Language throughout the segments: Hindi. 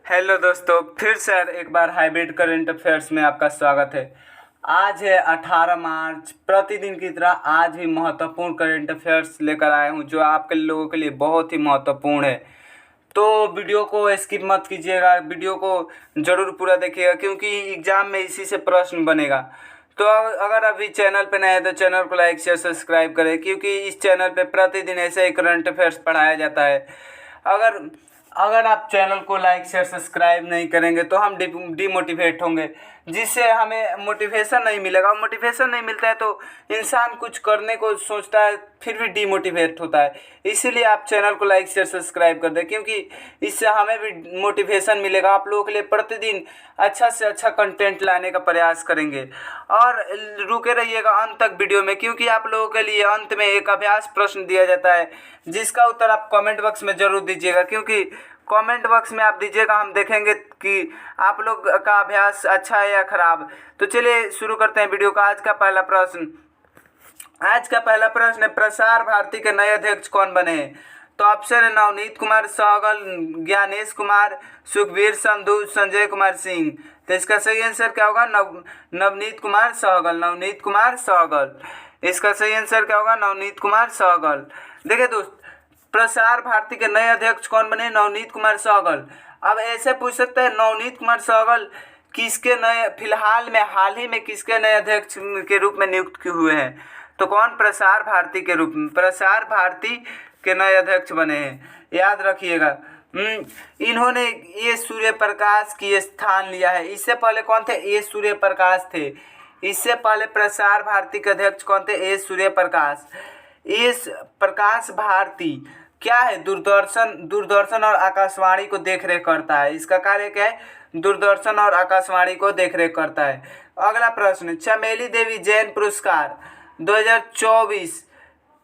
हेलो दोस्तों, फिर से एक बार हाइब्रिड करंट अफेयर्स में आपका स्वागत है। आज है 18 मार्च। प्रतिदिन की तरह आज भी महत्वपूर्ण करंट अफेयर्स लेकर आया हूं जो आपके लोगों के लिए बहुत ही महत्वपूर्ण है। तो वीडियो को स्किप मत कीजिएगा, वीडियो को ज़रूर पूरा देखिएगा क्योंकि एग्ज़ाम में इसी से प्रश्न बनेगा। तो अगर अभी चैनल पे नए हैं तो चैनल को लाइक शेयर सब्सक्राइब करें क्योंकि इस चैनल पे प्रतिदिन ऐसे ही करंट अफेयर्स पढ़ाया जाता है। अगर अगर आप चैनल को लाइक शेयर सब्सक्राइब नहीं करेंगे तो हम डिमोटिवेट होंगे, जिससे हमें मोटिवेशन नहीं मिलेगा। और मोटिवेशन नहीं मिलता है तो इंसान कुछ करने को सोचता है फिर भी डिमोटिवेट होता है। इसीलिए आप चैनल को लाइक शेयर सब्सक्राइब कर दें क्योंकि इससे हमें भी मोटिवेशन मिलेगा। आप लोगों के लिए प्रतिदिन अच्छा से अच्छा कंटेंट लाने का प्रयास करेंगे और रुके रहिएगा अंत तक वीडियो में क्योंकि आप लोगों के लिए अंत में एक अभ्यास प्रश्न दिया जाता है जिसका उत्तर आप कमेंट बॉक्स में ज़रूर दीजिएगा क्योंकि कमेंट बॉक्स में आप दीजिएगा, हम देखेंगे कि आप लोग का अभ्यास अच्छा है या खराब। तो चलिए शुरू करते हैं वीडियो का। आज का पहला प्रश्न है, प्रसार भारती के नए अध्यक्ष कौन बने हैं? तो ऑप्शन है नवनीत कुमार सहगल, ज्ञानेश कुमार, सुखबीर संधू, संजय कुमार सिंह। तो इसका सही आंसर क्या होगा? नवनीत कुमार सहगल। नवनीत कुमार सहगल इसका सही आंसर क्या होगा? नवनीत कुमार सहगल। देखिए दोस्त, प्रसार भारती के नए अध्यक्ष कौन बने? नवनीत कुमार सहगल। अब ऐसे पूछ सकते हैं नवनीत कुमार सहगल किसके नए हाल ही में किसके नए अध्यक्ष के रूप में नियुक्त हुए हैं? तो कौन? प्रसार भारती के रूप में प्रसार भारती के नए अध्यक्ष बने हैं, याद रखिएगा। इन्होंने ए सूर्य प्रकाश की स्थान लिया है। इससे पहले कौन थे? ए सूर्य प्रकाश थे। इससे पहले प्रसार भारती के अध्यक्ष कौन थे? ए सूर्य प्रकाश। इस प्रकाश भारती क्या है? दूरदर्शन और आकाशवाणी को देखरेख करता है। इसका कार्य क्या है? दूरदर्शन और आकाशवाणी को देखरेख करता है। अगला प्रश्न, चमेली देवी जैन पुरस्कार 2024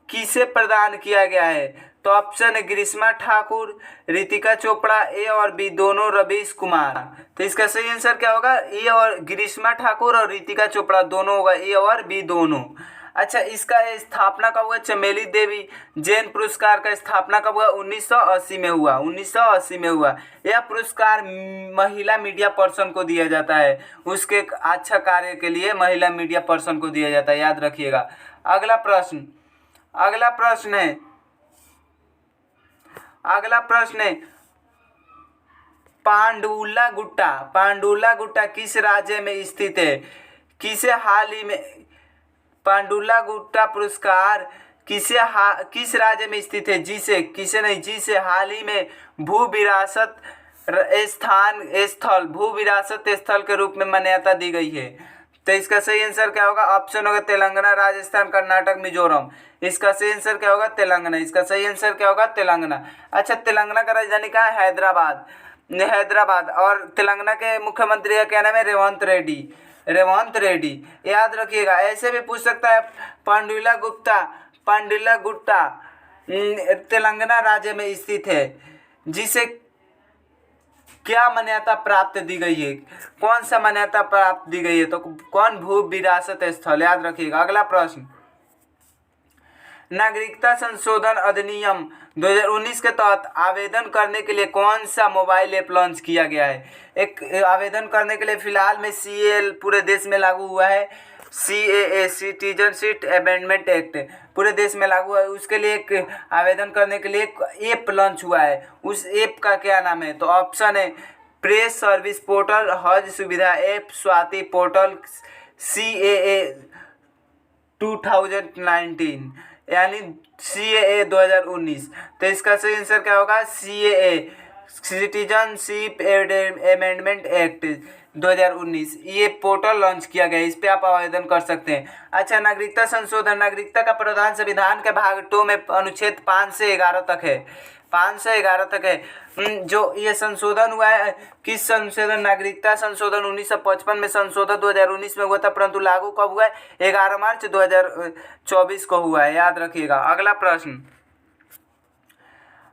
किसे प्रदान किया गया है? तो ऑप्शन है ग्रीष्मा ठाकुर, रितिका चोपड़ा, ए और बी दोनों, रवीश कुमार। तो इसका सही आंसर क्या होगा? ए और ग्रीष्मा ठाकुर और रितिका चोपड़ा दोनों होगा, ए और बी दोनों। अच्छा, इसका स्थापना कब हुआ? चमेली देवी जैन पुरस्कार का स्थापना कब हुआ? 1980 में हुआ। 1980 में हुआ। यह पुरस्कार महिला मीडिया पर्सन को दिया जाता है, उसके अच्छा कार्य के लिए महिला मीडिया पर्सन को दिया जाता है, याद रखिएगा। अगला प्रश्न है पांडुला गुट्टा किस राज्य में स्थित है? पांडुला गुट्टा पुरस्कार किस राज्य में स्थित है जिसे हाल ही में भू विरासत स्थल के रूप में मान्यता दी गई है? तो इसका सही आंसर क्या होगा? ऑप्शन होगा तेलंगाना, राजस्थान, कर्नाटक, मिजोरम। इसका सही आंसर क्या होगा? तेलंगाना। इसका सही आंसर क्या होगा? तेलंगाना। अच्छा, तेलंगाना का राजधानी कहाँ है? हैदराबाद। और तेलंगाना के मुख्यमंत्री का क्या नाम है? रेवंत रेड्डी। याद रखिएगा। ऐसे भी पूछ सकता है पांडुला गुट्टा तेलंगाना राज्य में स्थित है जिसे क्या मान्यता प्राप्त दी गई है? कौन सा मान्यता प्राप्त दी गई है? तो कौन? भू विरासत स्थल, याद रखिएगा। अगला प्रश्न, नागरिकता संशोधन अधिनियम 2019 के तहत आवेदन करने के लिए कौन सा मोबाइल ऐप लॉन्च किया गया है? एक आवेदन करने के लिए फिलहाल में सीएए पूरे देश में लागू हुआ है। सीएए सिटीजनशिप अमेंडमेंट एक्ट पूरे देश में लागू है। उसके लिए एक आवेदन करने के लिए एक ऐप लॉन्च हुआ है। उस ऐप का क्या नाम है? तो ऑप्शन है प्रेस सर्विस पोर्टल, हज सुविधा ऐप, स्वाति पोर्टल, सीएए 2019 यानी सीएए 2019। तो इसका सही आंसर क्या होगा? CAA citizenship amendment act 2019। ये पोर्टल लॉन्च किया गया है, इस पे आप आवेदन कर सकते हैं। अच्छा, नागरिकता संशोधन, नागरिकता का प्रावधान संविधान के भाग 2 में अनुच्छेद 5 से 11 तक है। 5 से 11 तक है। जो ये संशोधन हुआ है, किस संशोधन? नागरिकता संशोधन 1955 में संशोधन 2019 में हुआ था, परंतु लागू कब हुआ है? 11 मार्च 2024 को हुआ है, याद रखिएगा।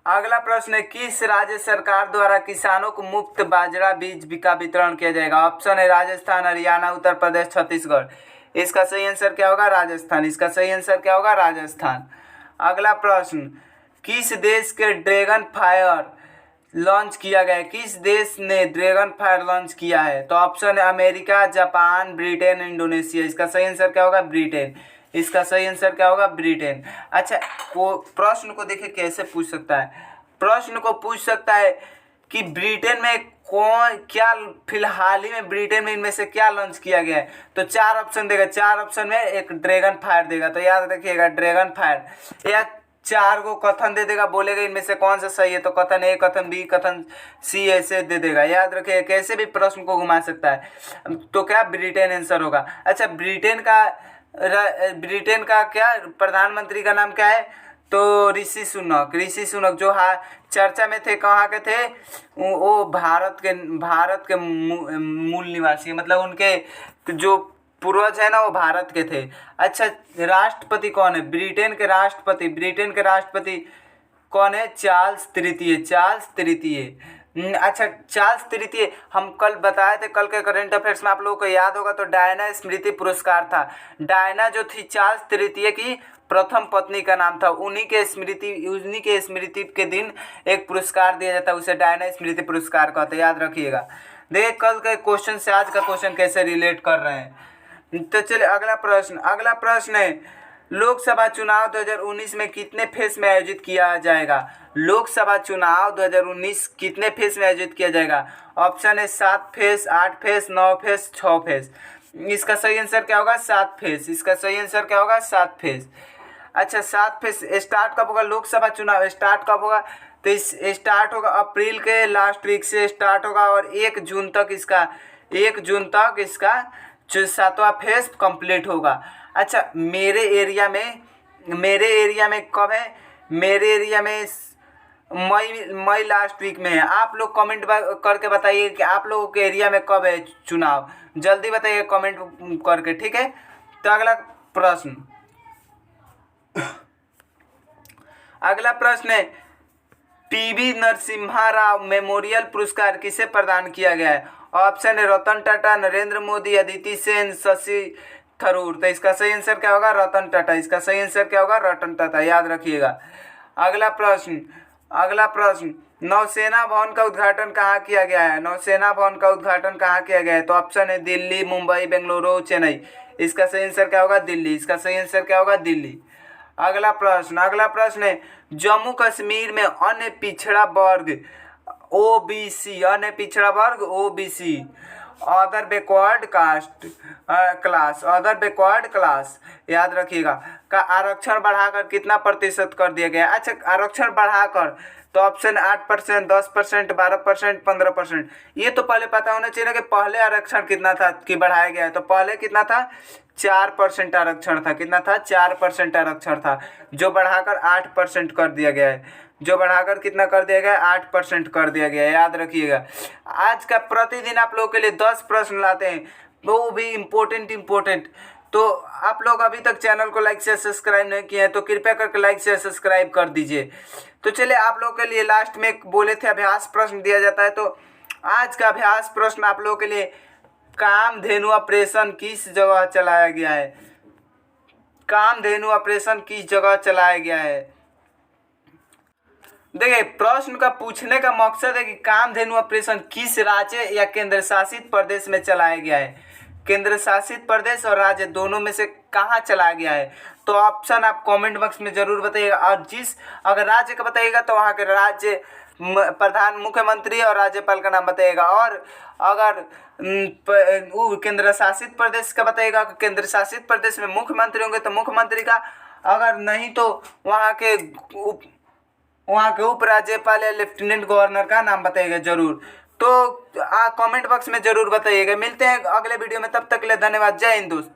अगला प्रश्न है, किस राज्य सरकार द्वारा किसानों को मुफ्त बाजरा बीज का वितरण किया जाएगा? ऑप्शन है राजस्थान, हरियाणा, उत्तर प्रदेश, छत्तीसगढ़। इसका सही आंसर क्या होगा? राजस्थान। इसका सही आंसर क्या होगा? राजस्थान। अगला प्रश्न, किस देश के ड्रैगन लॉन्च किया गया है? किस देश ने ड्रैगन फायर लॉन्च किया है? तो ऑप्शन है अमेरिका, जापान, ब्रिटेन, इंडोनेशिया। इसका सही आंसर क्या होगा? ब्रिटेन। इसका सही आंसर क्या होगा? ब्रिटेन। अच्छा, वो प्रश्न को देखिए कैसे पूछ सकता है। प्रश्न को पूछ सकता है कि ब्रिटेन में कौन क्या फिलहाल ही में ब्रिटेन में इनमें से क्या लॉन्च किया गया है? तो 4 ऑप्शन देगा, 4 ऑप्शन में एक ड्रैगन फायर देगा। तो याद रखिएगा ड्रैगन फायर। या 4 को कथन दे देगा, बोलेगा इनमें से कौन सा सही है, तो कथन ए, कथन बी, कथन सी ऐसे दे देगा। याद रखिएगा कैसे भी प्रश्न को घुमा सकता है। तो क्या ब्रिटेन आंसर होगा। अच्छा, ब्रिटेन का क्या प्रधानमंत्री का नाम क्या है? तो ऋषि सुनक। ऋषि सुनक जो चर्चा में थे, कहाँ के थे? वो भारत के मूल निवासी, मतलब उनके जो पूर्वज है ना वो भारत के थे। अच्छा, राष्ट्रपति कौन है? ब्रिटेन के राष्ट्रपति कौन है? चार्ल्स तृतीय। चार्ल्स तृतीय। अच्छा, चार्ल्स तृतीय हम कल बताए थे, कल के करंट अफेयर्स में आप लोगों को याद होगा तो डायना स्मृति पुरस्कार था। डायना जो थी चार्ल्स तृतीय की प्रथम पत्नी का नाम था। उन्हीं के स्मृति के दिन एक पुरस्कार दिया जाता है, उसे डायना स्मृति पुरस्कार कहते हैं। याद रखिएगा। देखिए कल के क्वेश्चन से आज का क्वेश्चन कैसे रिलेट कर रहे हैं। तो चलिए अगला प्रश्न है लोकसभा चुनाव 2019 में कितने फेज में आयोजित किया जाएगा? लोकसभा चुनाव 2019 कितने फेज में आयोजित किया जाएगा? ऑप्शन है 7 फेज, 8 फेज, 9 फेज, 6 फेज। इसका सही आंसर क्या होगा? 7 फेज। इसका सही आंसर क्या होगा? 7 फेज। अच्छा, 7 फेज स्टार्ट कब होगा? लोकसभा चुनाव स्टार्ट कब होगा? तो इस स्टार्ट होगा अप्रैल के लास्ट वीक से स्टार्ट होगा और 1 जून तक इसका जो 7वां फेज कंप्लीट होगा। अच्छा, मेरे एरिया में कब है? मेरे एरिया में मई लास्ट वीक में है। आप लोग कमेंट करके बताइए कि आप लोगों के एरिया में कब है चुनाव। जल्दी बताइए कमेंट करके, ठीक है। तो अगला प्रश्न है पीवी नरसिम्हा राव मेमोरियल पुरस्कार किसे प्रदान किया गया है? ऑप्शन है रतन टाटा, नरेंद्र मोदी, अदिति सेन, शशि थरूर। तो इसका सही आंसर क्या होगा? रतन टाटा। इसका सही आंसर क्या होगा? रतन टाटा। याद रखिएगा। अगला प्रश्न नौसेना भवन का उद्घाटन कहाँ किया गया है? नौसेना भवन का उद्घाटन कहाँ किया गया है? तो ऑप्शन है दिल्ली, मुंबई, बेंगलुरु, चेन्नई। इसका सही आंसर क्या होगा? दिल्ली। इसका सही आंसर क्या होगा? दिल्ली। अगला प्रश्न है जम्मू कश्मीर में अन्य पिछड़ा वर्ग ओबीसी अदर बैकवर्ड क्लास याद रखिएगा का आरक्षण बढ़ाकर कितना प्रतिशत कर दिया गया? अच्छा, आरक्षण बढ़ाकर तो ऑप्शन 8%, 10%, 12%, 15%। ये तो पहले पता होना चाहिए ना कि पहले आरक्षण कितना था कि बढ़ाया गया है। तो पहले कितना था? 4% आरक्षण था। कितना था? 4% आरक्षण था, जो बढ़ाकर 8% कर दिया गया है। जो बढ़ाकर कितना कर दिया गया है? 8% कर दिया गया है। याद रखिएगा। आज का प्रतिदिन आप लोगों के लिए 10 प्रश्न लाते हैं, वो भी इम्पोर्टेंट। तो आप लोग अभी तक चैनल को लाइक से सब्सक्राइब नहीं किए हैं तो कृपया करके लाइक से सब्सक्राइब कर दीजिए। तो चलिए आप लोगों के लिए लास्ट में बोले थे अभ्यास प्रश्न दिया जाता है, तो आज का अभ्यास प्रश्न आप लोगों के लिए कामधेनु ऑपरेशन किस जगह चलाया गया है? कामधेनु ऑपरेशन किस जगह चलाया गया है? देखिए प्रश्न का पूछने का मकसद है कि कामधेनु ऑपरेशन किस राज्य या केंद्र शासित प्रदेश में चलाया गया है? केंद्र शासित प्रदेश और राज्य दोनों में से कहाँ चलाया गया है? तो ऑप्शन आप कमेंट बॉक्स में जरूर बताइएगा। और अगर राज्य का बताइएगा तो वहाँ के राज्य प्रधान मुख्यमंत्री और राज्यपाल का नाम बताइएगा। और अगर केंद्र शासित प्रदेश का बताइएगा, केंद्र शासित प्रदेश में मुख्यमंत्री होंगे तो मुख्यमंत्री का, अगर नहीं तो वहाँ के उपराज्यपाल या लेफ्टिनेंट गवर्नर का नाम बताइएगा जरूर। तो कमेंट बॉक्स में जरूर बताइएगा। मिलते हैं अगले वीडियो में, तब तक के लिए धन्यवाद। जय हिंद दोस्त।